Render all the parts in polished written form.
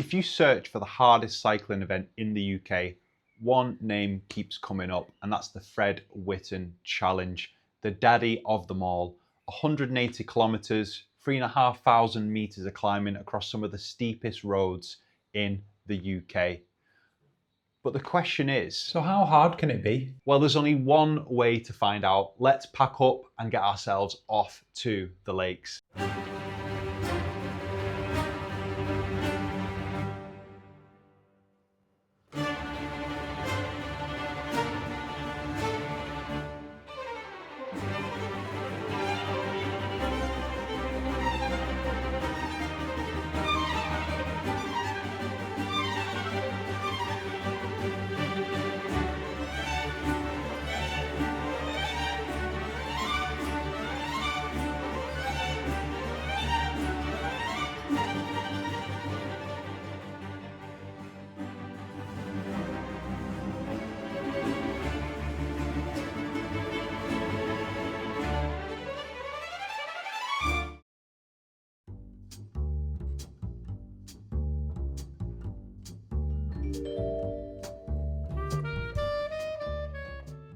If you search for the hardest cycling event in the UK, one name keeps coming up, and that's the Fred Whitton Challenge, the daddy of them all. 180 kilometers, 3,500 meters of climbing across some of the steepest roads in the UK. But the question is, so how hard can it be? Well, there's only one way to find out. Let's pack up and get ourselves off to the lakes.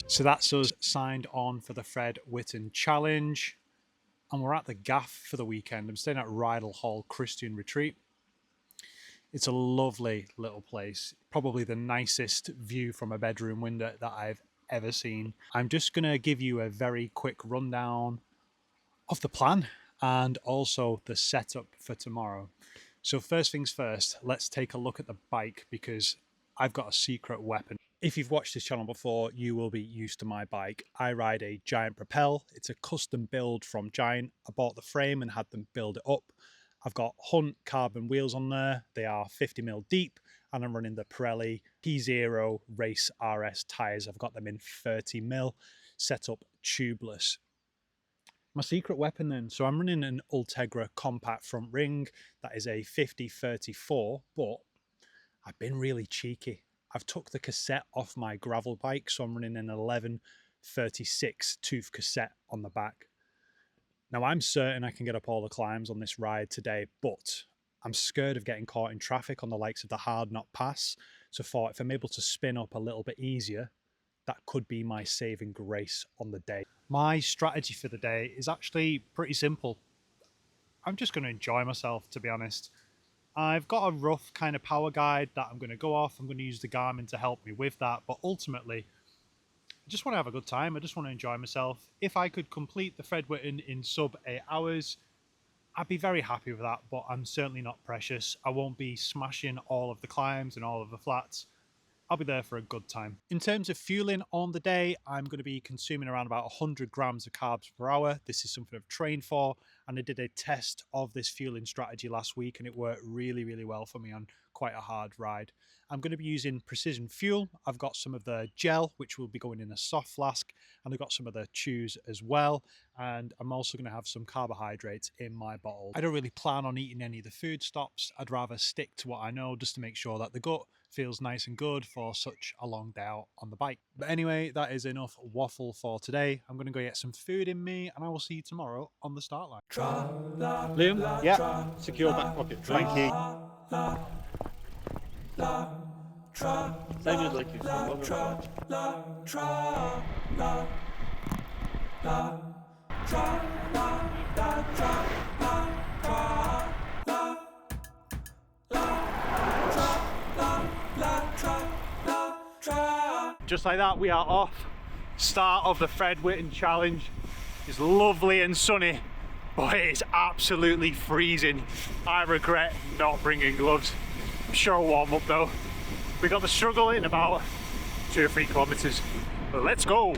So that's us signed on for the Fred Whitton Challenge, and we're at the gaff for the weekend. I'm staying at Rydal Hall Christian Retreat. It's a lovely little place, probably the nicest view from a bedroom window that I've ever seen. I'm just going to give you a very quick rundown of the plan and also the setup for tomorrow. So first things first, let's take a look at the bike, because I've got a secret weapon. If you've watched this channel before, you will be used to my bike. I ride a Giant Propel. It's a custom build from Giant. I bought the frame and had them build it up. I've got Hunt carbon wheels on there. They are 50mm deep, and I'm running the Pirelli P0 Race RS tyres. I've got them in 30mm, set up tubeless. My secret weapon then, so I'm running an Ultegra compact front ring. That is a 50-34, but I've been really cheeky. I've took the cassette off my gravel bike, so I'm running an 11-36 tooth cassette on the back. Now, I'm certain I can get up all the climbs on this ride today, but I'm scared of getting caught in traffic on the likes of the Hardknott Pass. So thought if I'm able to spin up a little bit easier, that could be my saving grace on the day. My strategy for the day is actually pretty simple. I'm just going to enjoy myself, to be honest. I've got a rough kind of power guide that I'm going to go off. I'm going to use the Garmin to help me with that. But ultimately, I just want to have a good time. I just want to enjoy myself. If I could complete the Fred Whitton in sub 8 hours, I'd be very happy with that. But I'm certainly not precious. I won't be smashing all of the climbs and all of the flats. I'll be there for a good time. In terms of fueling on the day, I'm going to be consuming around about 100 grams of carbs per hour. This is something I've trained for, and I did a test of this fueling strategy last week, and it worked really, really well for me on quite a hard ride. I'm going to be using Precision Fuel. I've got some of the gel, which will be going in a soft flask, and I've got some of the chews as well. And I'm also going to have some carbohydrates in my bottle. I don't really plan on eating any of the food stops. I'd rather stick to what I know just to make sure that the gut feels nice and good for such a long day out on the bike. But anyway, that is enough waffle for today. I'm going to go get some food in me, and I will see you tomorrow on the start line. Liam? Yeah, secure back pocket. Thank you. Sounded like you Just like that, we are off. Start of the Fred Whitton Challenge. It's lovely and sunny, but it is absolutely freezing. I regret not bringing gloves. I'm sure I'll warm up though. We got the struggle in about 2 or 3 kilometers. But let's go.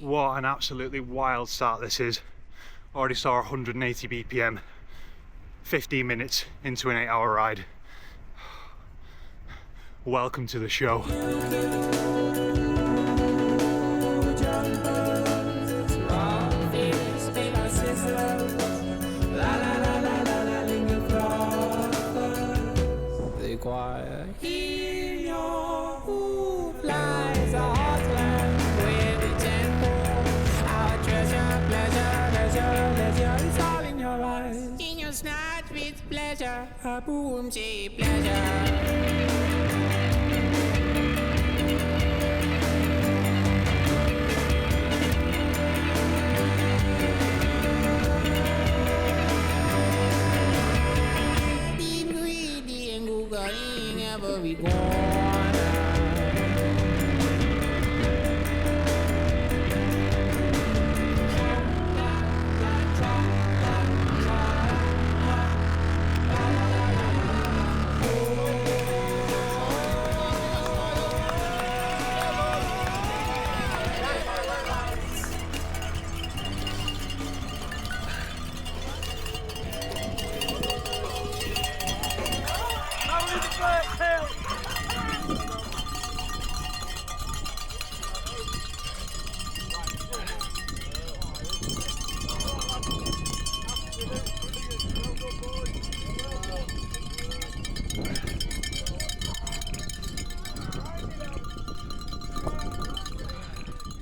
What an absolutely wild start this is. Already saw 180 BPM, 15 minutes into an 8-hour ride. Welcome to the show.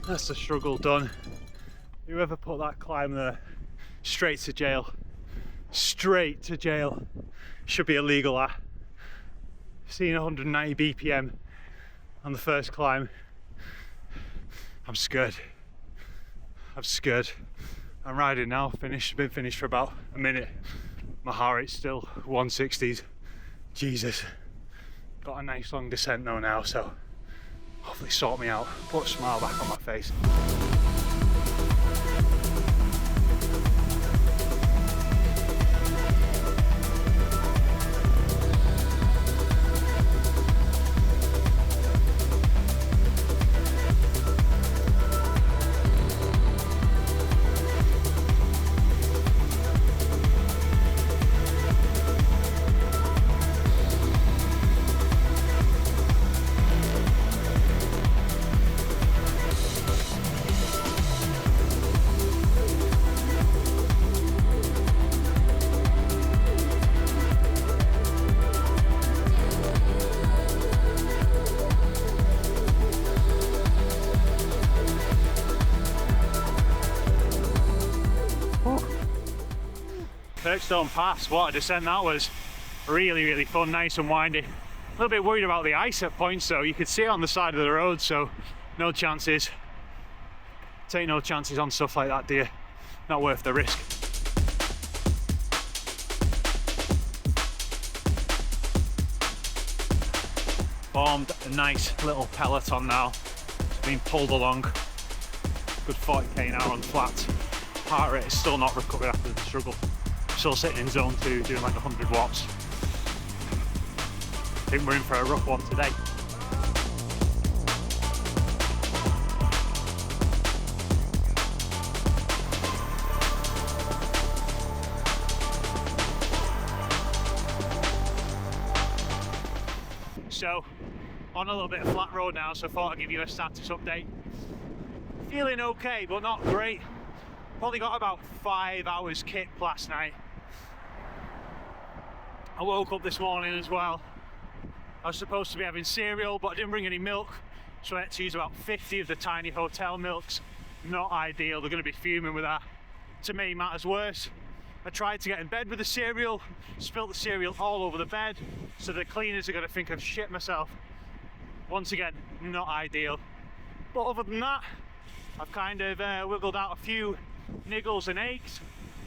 That's the struggle done. Whoever put that climb there, straight to jail. Straight to jail. Should be illegal, that. Seeing 190 BPM on the first climb. I'm scared. I'm scared. I'm riding now, finished. Been finished for about a minute. My heart rate's still 160s. Jesus. Got a nice long descent though now, so hopefully sort me out. Put a smile back on my face. Kirkstone Pass, what a descent that was. Really fun, nice and windy. A little bit worried about the ice at points though. You could see it on the side of the road, so no chances. Take no chances on stuff like that, dear. Not worth the risk. Formed a nice little peloton now. It's been pulled along. Good 40k an hour on the flats. Heart rate is still not recovered after the struggle. Still sitting in zone 2 doing like 100 watts. I think we're in for a rough one today. So on a little bit of flat road now, so I thought I'd give you a status update. Feeling okay, but not great. Probably got about 5 hours kip last night. I woke up this morning as well. I was supposed to be having cereal, but I didn't bring any milk, so I had to use about 50 of the tiny hotel milks. Not ideal, they're going to be fuming with that. To me, matters worse. I tried to get in bed with the cereal, spilt the cereal all over the bed, so the cleaners are going to think I've shit myself. Once again, not ideal. But other than that, I've kind of wiggled out a few niggles and aches,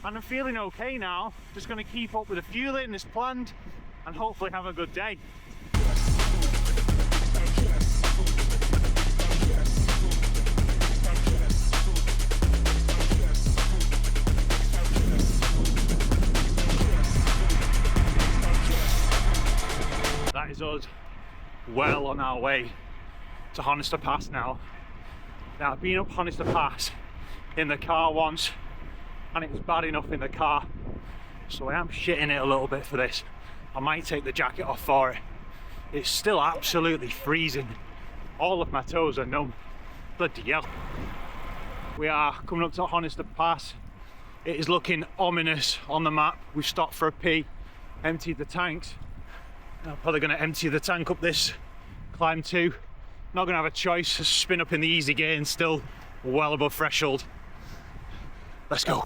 and I'm feeling okay now. Just going to keep up with the fueling as planned and hopefully have a good day. That is us well on our way to Honister Pass now. Now, I've been up Honister Pass in the car once and it was bad enough in the car, so I am shitting it a little bit for this. I might take the jacket off for it. It's still absolutely freezing. All of my toes are numb. Bloody hell. We are coming up to Honister Pass. It is looking ominous on the map. We've stopped for a pee, emptied the tanks. I'm probably going to empty the tank up this climb too. Not going to have a choice. Spin up in the easy gear and still well above threshold. Let's go.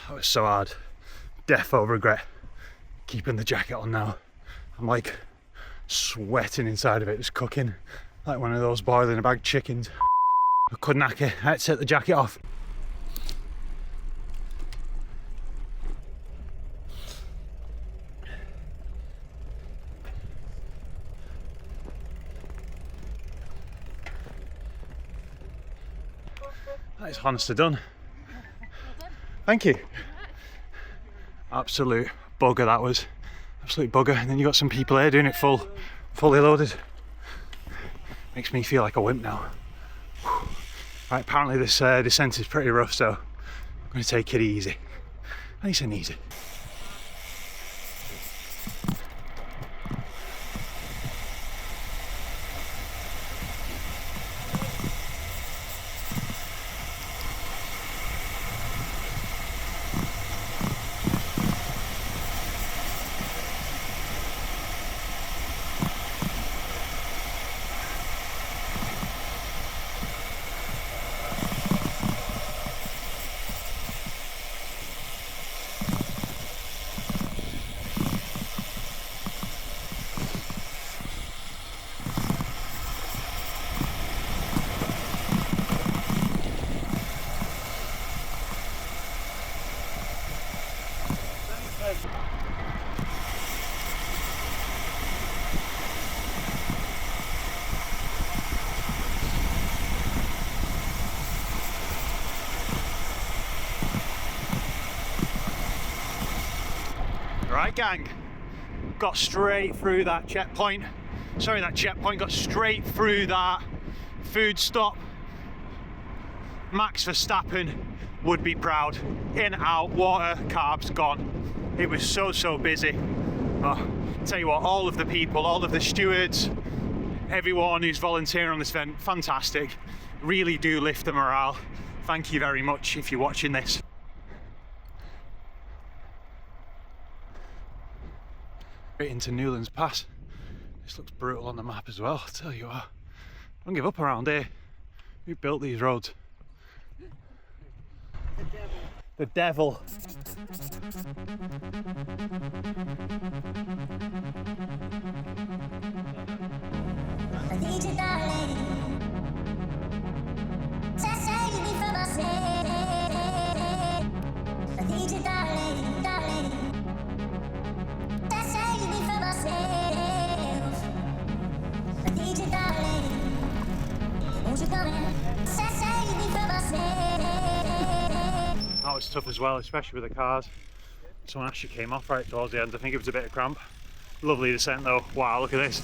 That was so hard. Defo regret keeping the jacket on now. I'm like sweating inside of it, just cooking like one of those boiling a bag chickens. I couldn't hack it, I had to take the jacket off. That is Honister done. Thank you. Absolute bugger that was. Absolute bugger. And then you got some people here doing it fully loaded. Makes me feel like a wimp now. Whew. Right, apparently this descent is pretty rough, so I'm going to take it easy. Nice and easy. Right, gang, got straight through that checkpoint. Sorry, that checkpoint, got straight through that food stop. Max Verstappen would be proud. In, out, water, carbs, gone. It was so busy. Oh, tell you what, all of the people, all of the stewards, everyone who's volunteering on this event, fantastic. Really do lift the morale. Thank you very much if you're watching this. Straight into Newlands Pass. This looks brutal on the map as well, I'll tell you what. Don't give up around here. Who built these roads? The devil. I need you, darling. Save me from myself. I need you, darling, darling. Save me from myself. I need you, darling. Won't you come in? Save me from myself. That was tough as well, especially with the cars. Someone actually came off right towards the end. I think it was a bit of cramp. Lovely descent though. Wow, look at this.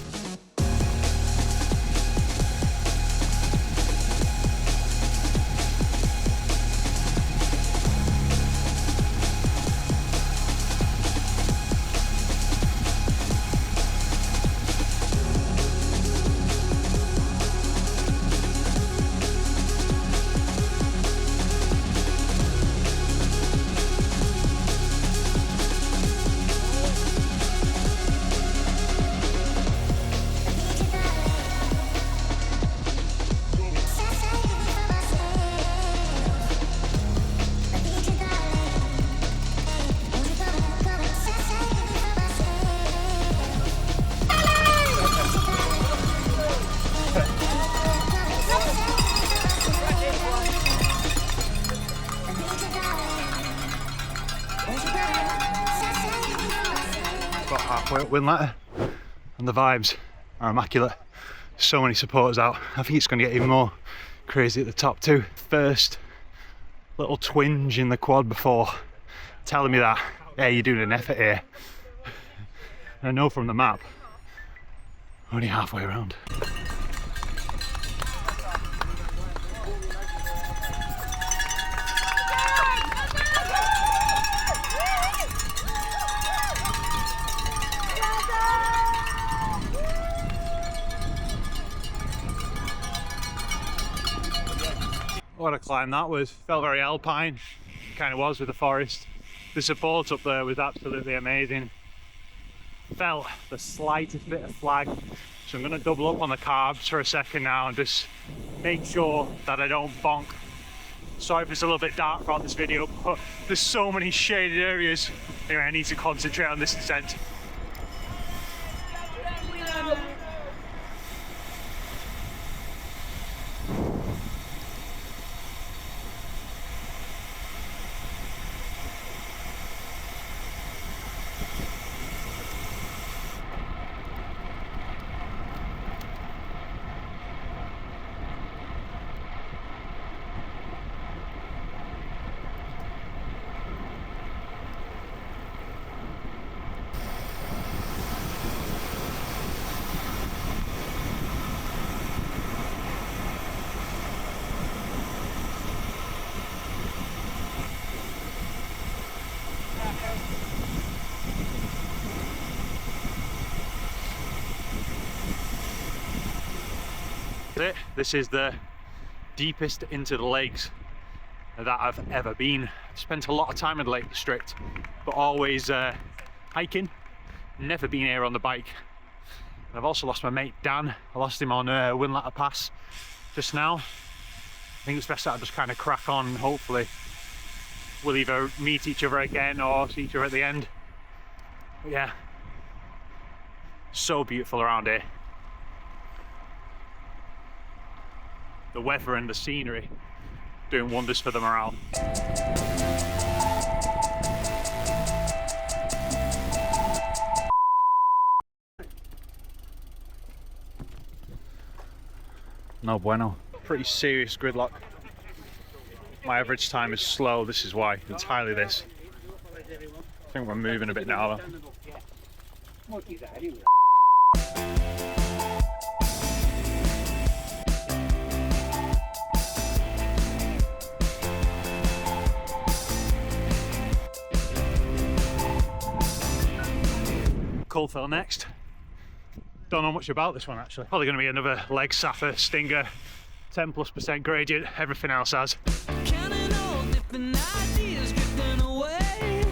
Got halfway up Whinlatter and the vibes are immaculate. So many supporters out. I think it's going to get even more crazy at the top too. First little twinge in the quad before telling me that, hey, you're doing an effort here. And I know from the map, only halfway around. What a climb that was. Felt very alpine, kind of was with the forest. The support up there was absolutely amazing. Felt the slightest bit of flag, so I'm going to double up on the carbs for a second now and just make sure that I don't bonk Sorry if it's a little bit dark on this video, but there's so many shaded areas. Anyway, I need to concentrate on this descent. This is the deepest into the lakes that I've ever been. I've spent a lot of time in the Lake District, but always hiking, never been here on the bike. And I've also lost my mate Dan. I lost him on Whinlatter Pass just now. I think it's best that I just kind of crack on, and hopefully we'll either meet each other again or see each other at the end. But yeah, so beautiful around here. The weather and the scenery doing wonders for the morale. No bueno. Pretty serious gridlock. My average time is slow, this is why, entirely this. I think we're moving a bit now though. Coalfell next. Don't know much about this one actually. Probably going to be another leg sapper, stinger, 10+% gradient, everything else has. Counting all different ideas drifting away.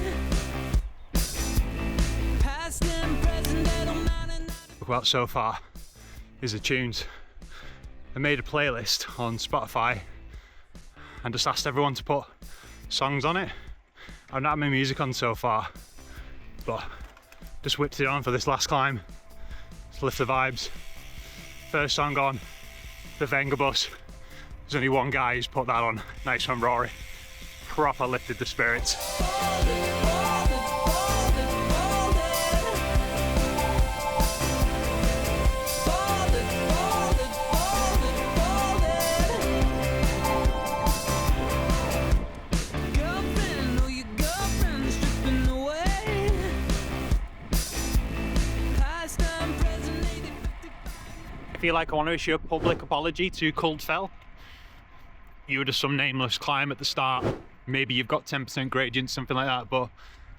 Past and present, they don't matter. Look out so far is the tunes. I made a playlist on Spotify and just asked everyone to put songs on it. I've not had my music on so far, but just whipped it on for this last climb to lift the vibes. First song on, the Venga Bus. There's only one guy who's put that on. Nice one, Rory. Proper lifted the spirits. I feel like I want to issue a public apology to Coldfell. You were just some nameless climb at the start. Maybe you've got 10% gradient, something like that, but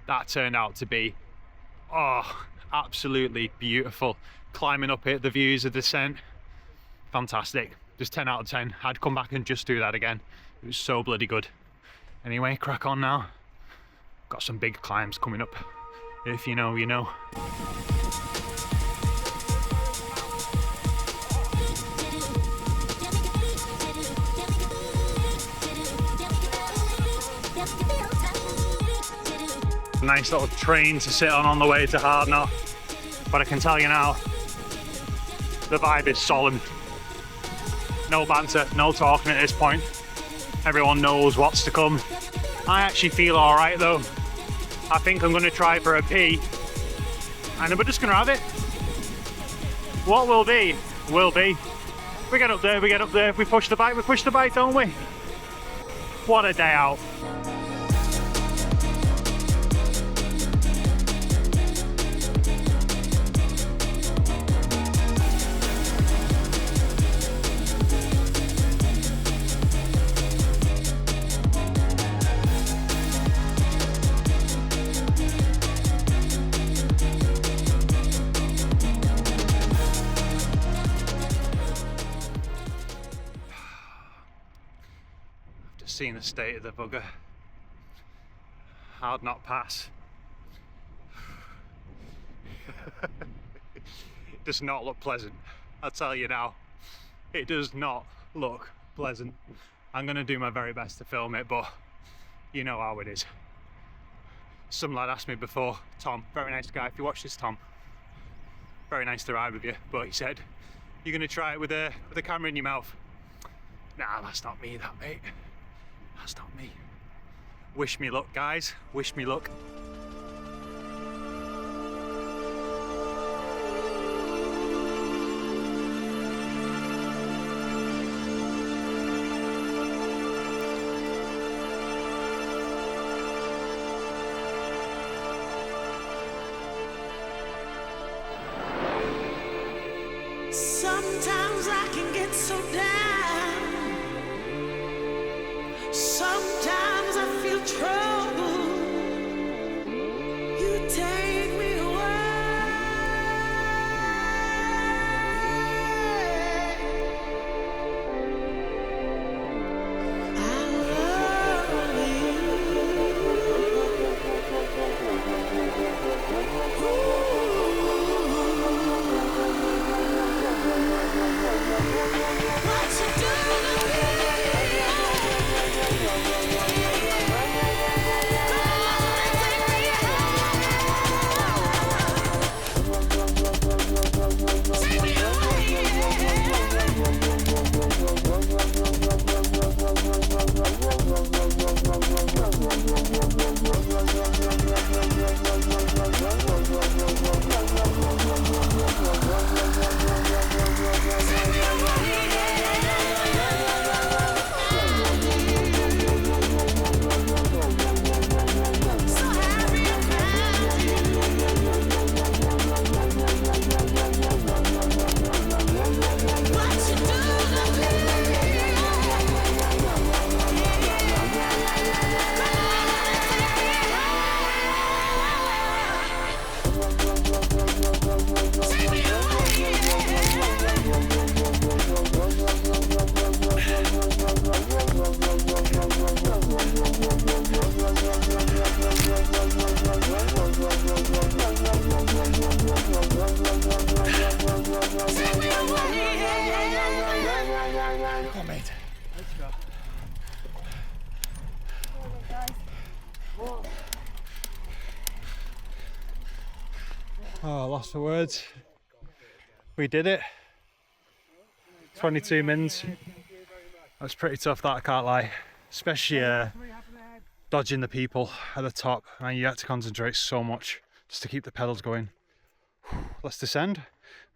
that turned out to be, oh, absolutely beautiful. Climbing up it, the views, the descent, fantastic. Just 10 out of 10. I'd come back and just do that again. It was so bloody good. Anyway, crack on now. Got some big climbs coming up. If you know, you know. Nice little train to sit on the way to Hardknott, but I can tell you now, the vibe is solemn. No banter, no talking at this point. Everyone knows what's to come. I actually feel alright though. I think I'm going to try for a pee, and we're just going to have it. What will be, will be. We get up there, we get up there. If we push the bike, don't we? What a day out. Seen the state of the bugger. Hardknott Pass. It does not look pleasant. I'll tell you now. It does not look pleasant. I'm going to do my very best to film it, but you know how it is. Some lad asked me before, Tom, very nice guy, if you watch this, Tom, very nice to ride with you, but he said, you're going to try it with a camera in your mouth. Nah, that's not me, that, mate. That's not me. Wish me luck, guys. Wish me luck. Sometimes I can get so down. Sometimes I feel trouble. You take me away. I love what you do to me. Take me Oh, lost for words. We did it. 22 mins. That's pretty tough, that I can't lie. Especially dodging the people at the top. And you have to concentrate so much just to keep the pedals going. Let's descend.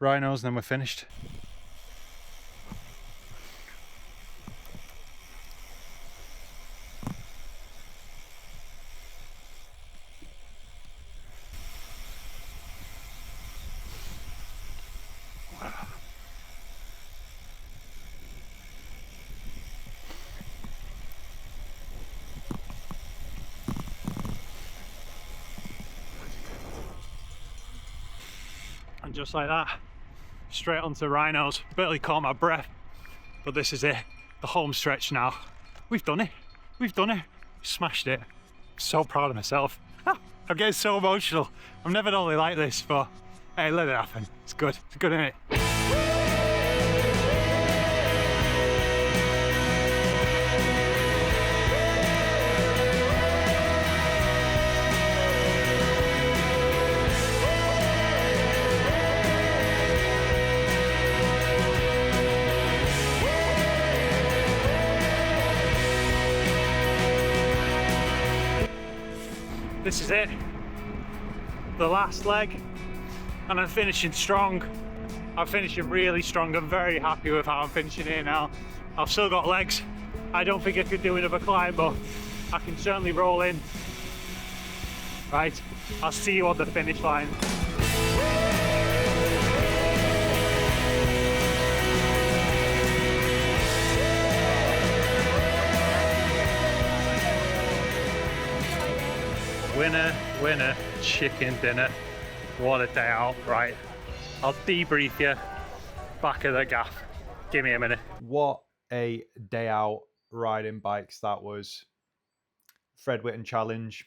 Wrynose, and then we're finished. And just like that, straight onto Wrynose. Barely caught my breath, but this is it, the home stretch now. We've done it, we've done it, smashed it. So proud of myself. I'm getting so emotional. I'm never normally like this, but hey, let it happen. It's good, isn't it? This is it, the last leg, and I'm finishing strong. I'm finishing really strong. I'm very happy with how I'm finishing here now. I've still got legs. I don't think I could do another climb, but I can certainly roll in. Right, I'll see you on the finish line. Winner, winner, chicken dinner. What a day out, right? I'll debrief you back at the gaff. Give me a minute. What a day out riding bikes that was. Fred Whitton challenge.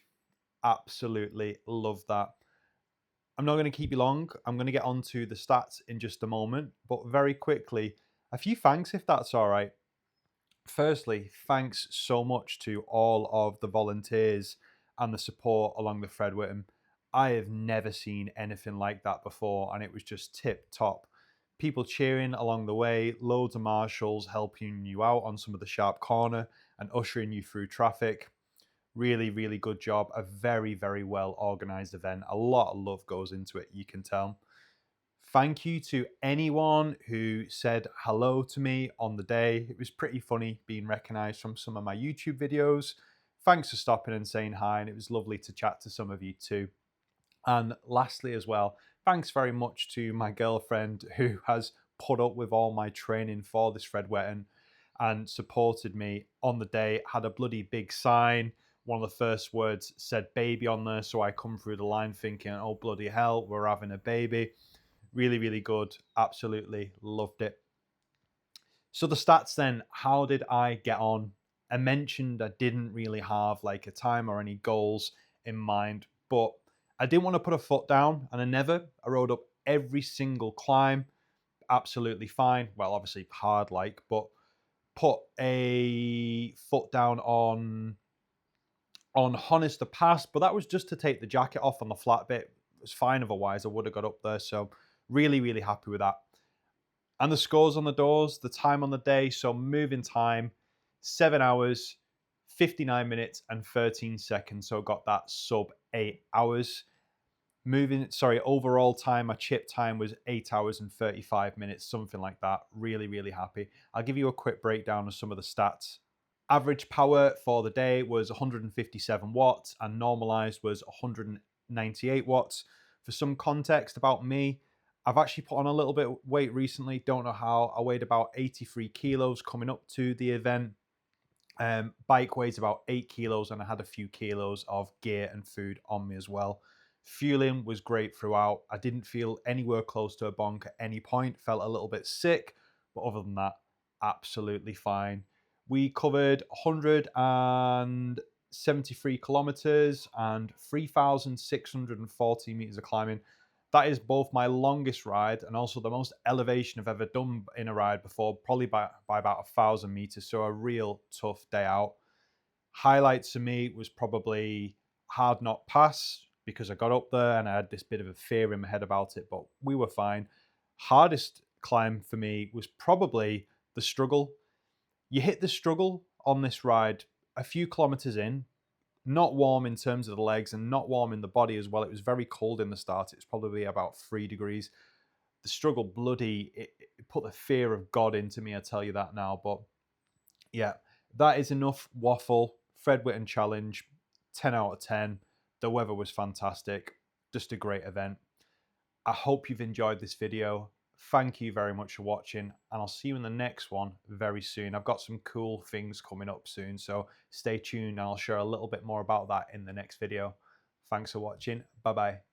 Absolutely love that. I'm not going to keep you long. I'm going to get onto the stats in just a moment, but very quickly, a few thanks if that's all right. Firstly, thanks so much to all of the volunteers and the support along the Fred Whitton. I have never seen anything like that before, and it was just tip top. People cheering along the way, loads of marshals helping you out on some of the sharp corner and ushering you through traffic. Really, really good job. A very, very well organized event. A lot of love goes into it, you can tell. Thank you to anyone who said hello to me on the day. It was pretty funny being recognized from some of my YouTube videos. Thanks for stopping and saying hi, and it was lovely to chat to some of you too. And lastly as well, thanks very much to my girlfriend who has put up with all my training for this Fred Whitton and supported me on the day. Had a bloody big sign. One of the first words said baby on there, so I come through the line thinking, oh bloody hell, we're having a baby. Really, really good. Absolutely loved it. So the stats then, how did I get on? I mentioned I didn't really have like a time or any goals in mind, but I didn't want to put a foot down, and I rode up every single climb. Absolutely fine. Well, obviously hard like, but put a foot down on Honister Pass, but that was just to take the jacket off on the flat bit. It was fine otherwise. I would have got up there. So really, really happy with that. And the scores on the doors, the time on the day. So moving time, 7 hours, 59 minutes and 13 seconds. So got that sub 8 hours. Overall time, my chip time was 8 hours and 35 minutes, something like that. Really, really happy. I'll give you a quick breakdown of some of the stats. Average power for the day was 157 watts and normalized was 198 watts. For some context about me, I've actually put on a little bit of weight recently. Don't know how. I weighed about 83 kilos coming up to the event. Bike weighs about 8 kilos and I had a few kilos of gear and food on me as well. Fueling was great throughout. I didn't feel anywhere close to a bonk at any point. Felt a little bit sick, but other than that, absolutely fine. We covered 173 kilometers and 3,640 meters of climbing. That is both my longest ride and also the most elevation I've ever done in a ride before, probably by about 1,000 meters. So a real tough day out. Highlights for me was probably Hardknott Pass, because I got up there and I had this bit of a fear in my head about it, but we were fine. Hardest climb for me was probably the struggle. You hit the struggle on this ride a few kilometers in, not warm in terms of the legs and not warm in the body as well. It was very cold in the start. It was probably about 3 degrees. The struggle it put the fear of God into me, I tell you that now. But yeah, that is enough waffle. Fred Whitton challenge, 10 out of 10. The weather was fantastic. Just a great event. I hope you've enjoyed this video. Thank you very much for watching, and I'll see you in the next one very soon. I've got some cool things coming up soon, so stay tuned and I'll share a little bit more about that in the next video. Thanks for watching. Bye-bye.